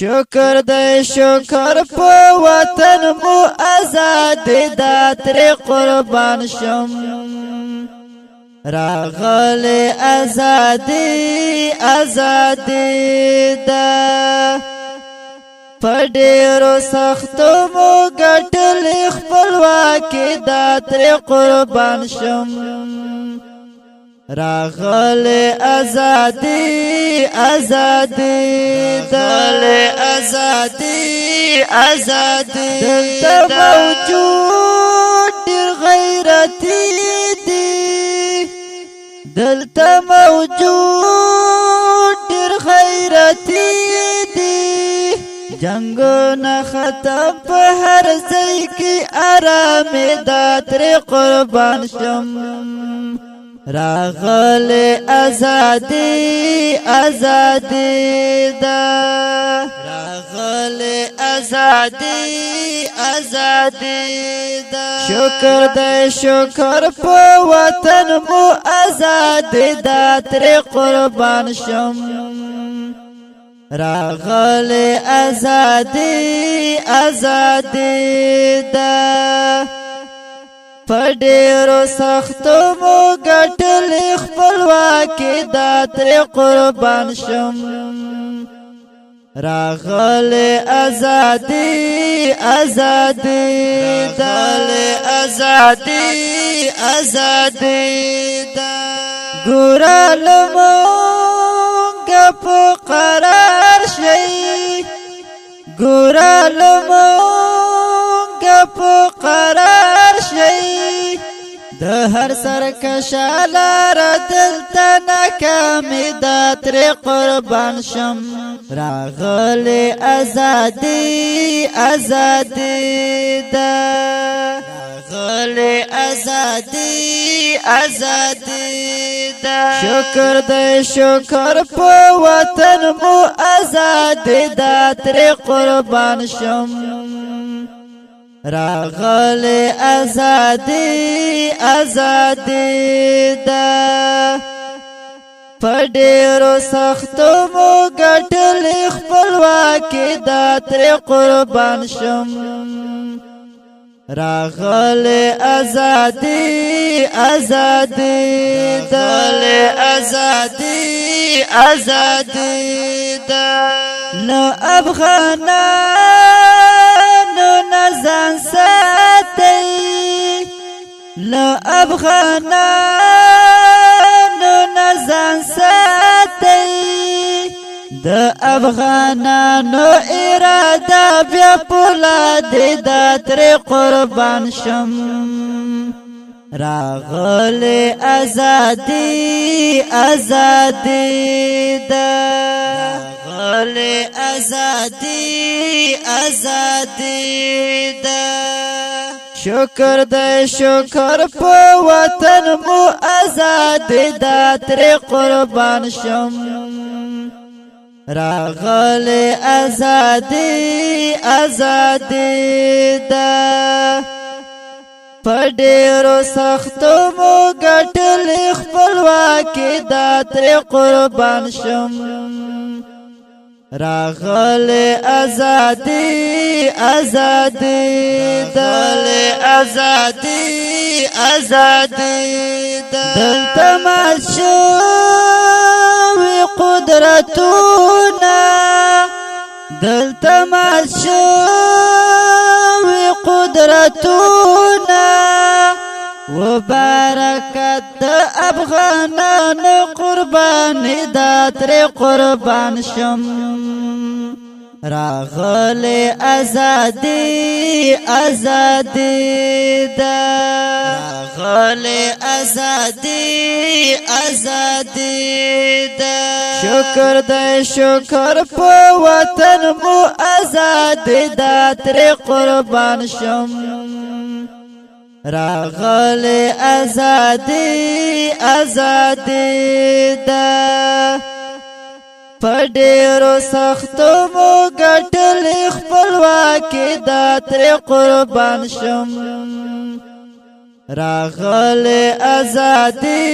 شکر دې شکر په وطن مو آزاد دا تر قربان شم راغله آزادی آزادی دا پډېرو سختو مو ګټل خپلواکي دا تر قربان شم راغله آزادی آزادی دل آزادی آزادی دلته موجود ډېر غیرتي دي دلته موجود ډېر غیرتي دي جنگونه ختم په هر ځای کې آرام دا تر قربان شم راغله آزادی آزادی دا راغله آزادی آزادی دا شکر دې شکر په وطن مو آزاد دا تر قربان شم راغله آزادی آزادی دا پډېرو سختو مو ګټل خپلواکي دا تر قربان شم راغله آزادی آزادی دل آزادی آزادی دا ګورال مونږ په قرار شي ګورال مونږ په قرار شي د هر سرکشاله دلته ناکامي دا تر قربان شم راغله آزادی آزادی دا راغله آزادی آزادی دا شکر دې شکر په وطن مو آزاد دا تر قربان شم راغله آزادی آزادی دا پډېرو سختو مو ګټل خپلواکي دا تر قربان شم راغله آزادی آزادی دل آزادی آزادی دا نو افغانانو نزان ساتي نو افغانانو نزان ساتي د افغانانو اراده بیا پولاد دا تر قربان شم راغله آزادی آزادی دا راغله آزادی آزادی دا شکر دې شکر په وطن مو آزاد دا تر قربان شم راغله آزادی آزادی دا پډېرو سختو مو ګټل خپلواکي دا تر قربان شم راغله آزادی آزادی دل آزادی آزادی دلته ماشوي قدرتونه دلته ماشوي قدرتونه وبرکت د افغانانو قربان دا تر قربان شم راغله آزادی آزادی دا راغله آزادی آزادی دا شکر دې شکر په وطن مو آزاد دا تر قربان شم راغله آزادی آزادی دا پډېرو سختو مو ګټل خپلواکي دا تر قربان شم راغله آزادی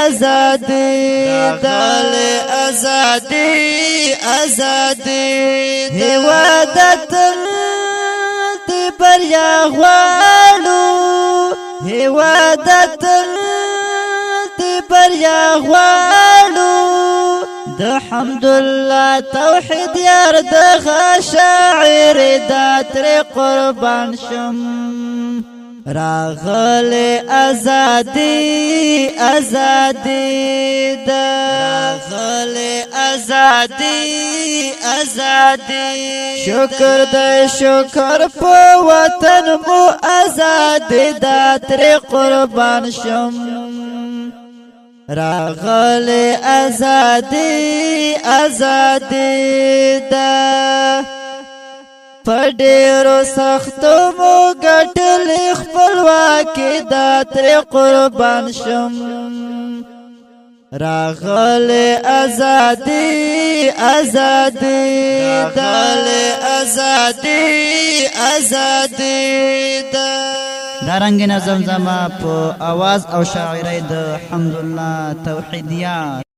آزادی دل آزادی آزادی هیواد دی بریا غواړو هیواد دی بریا غواړو د حمدالله توحید یار دغه شاعر دا تر قربان شم راغلی ازادي ازادي دا راغلی ازادي شکر د شکر په وطن مو ازادي دا تر قربان شم راغلی ازادي دا پډیرو سختو مو ګټل خپلواکي دا تر قربان شم راغلی ازادي دا دارنګ نظم زما په आवाज او شاعرۍ د حمدالله توحیدیات